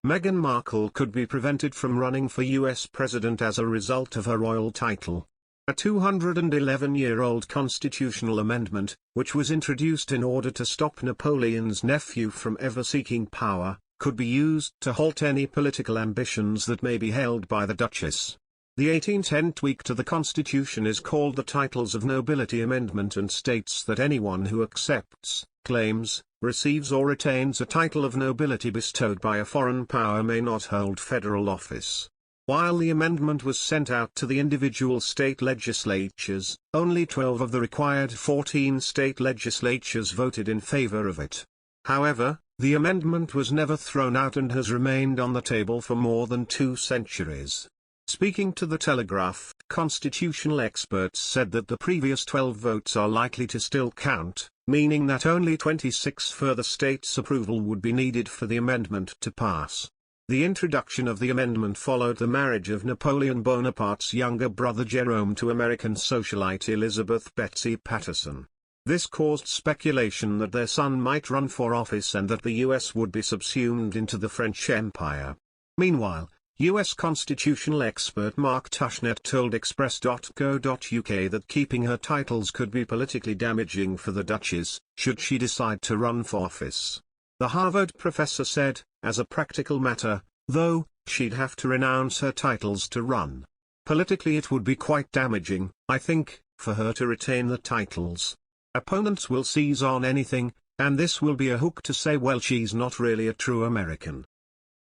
Meghan Markle could be prevented from running for US president as a result of her royal title. A 211-year-old constitutional amendment, which was introduced in order to stop Napoleon's nephew from ever seeking power, could be used to halt any political ambitions that may be held by the Duchess. The 1810 tweak to the Constitution is called the Titles of Nobility Amendment and states that anyone who accepts, claims, receives or retains a title of nobility bestowed by a foreign power may not hold federal office. While the amendment was sent out to the individual state legislatures, only 12 of the required 14 state legislatures voted in favor of it. However, the amendment was never thrown out and has remained on the table for more than 2 centuries. Speaking to The Telegraph, constitutional experts said that the previous 12 votes are likely to still count, meaning that only 26 further states' approval would be needed for the amendment to pass. The introduction of the amendment followed the marriage of Napoleon Bonaparte's younger brother Jerome to American socialite Elizabeth Betsy Patterson. This caused speculation that their son might run for office and that the US would be subsumed into the French Empire. Meanwhile, US constitutional expert Mark Tushnet told Express.co.uk that keeping her titles could be politically damaging for the Duchess, should she decide to run for office. The Harvard professor said, as a practical matter, though, she'd have to renounce her titles to run. Politically it would be quite damaging, I think, for her to retain the titles. Opponents will seize on anything, and this will be a hook to say, well, she's not really a true American.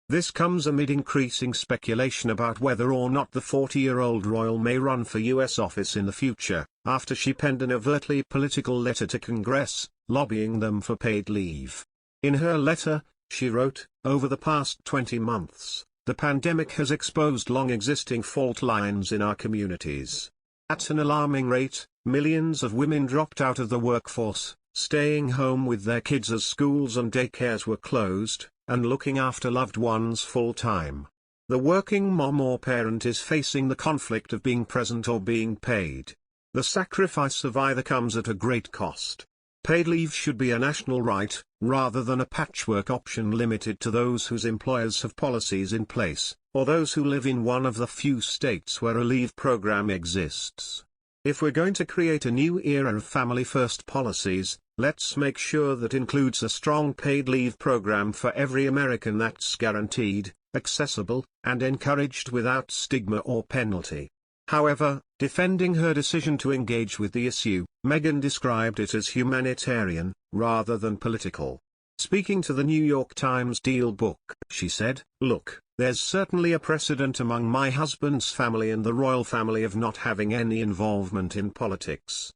This comes amid increasing speculation about whether or not the 40-year-old royal may run for U.S. office in the future, after she penned an overtly political letter to Congress, lobbying them for paid leave. In her letter, she wrote, "Over the past 20 months, the pandemic has exposed long-existing fault lines in our communities. At an alarming rate, millions of women dropped out of the workforce, staying home with their kids as schools and daycares were closed, and looking after loved ones full-time. The working mom or parent is facing the conflict of being present or being paid. The sacrifice of either comes at a great cost. Paid leave should be a national right, rather than a patchwork option limited to those whose employers have policies in place, or those who live in one of the few states where a leave program exists. If we're going to create a new era of family-first policies, let's make sure that includes a strong paid leave program for every American that's guaranteed, accessible, and encouraged without stigma or penalty." However, defending her decision to engage with the issue, Meghan described it as humanitarian, rather than political. Speaking to the New York Times Deal book, she said, "Look, there's certainly a precedent among my husband's family and the royal family of not having any involvement in politics.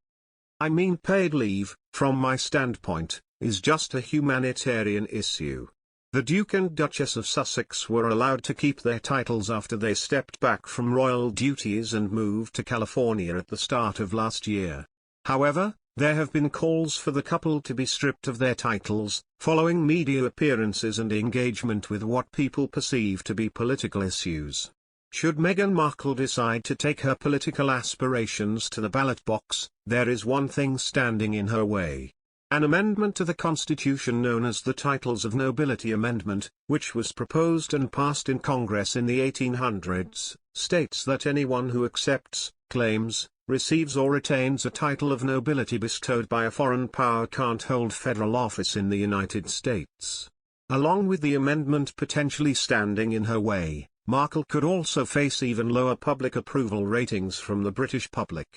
I mean, paid leave, from my standpoint, is just a humanitarian issue. The Duke and Duchess of Sussex were allowed to keep their titles after they stepped back from royal duties and moved to California at the start of last year. However, there have been calls for the couple to be stripped of their titles, following media appearances and engagement with what people perceive to be political issues. Should Meghan Markle decide to take her political aspirations to the ballot box, there is one thing standing in her way. An amendment to the Constitution known as the Titles of Nobility Amendment, which was proposed and passed in Congress in the 1800s, states that anyone who accepts, claims, receives or retains a title of nobility bestowed by a foreign power can't hold federal office in the United States. Along with the amendment potentially standing in her way, Markle could also face even lower public approval ratings from the British public.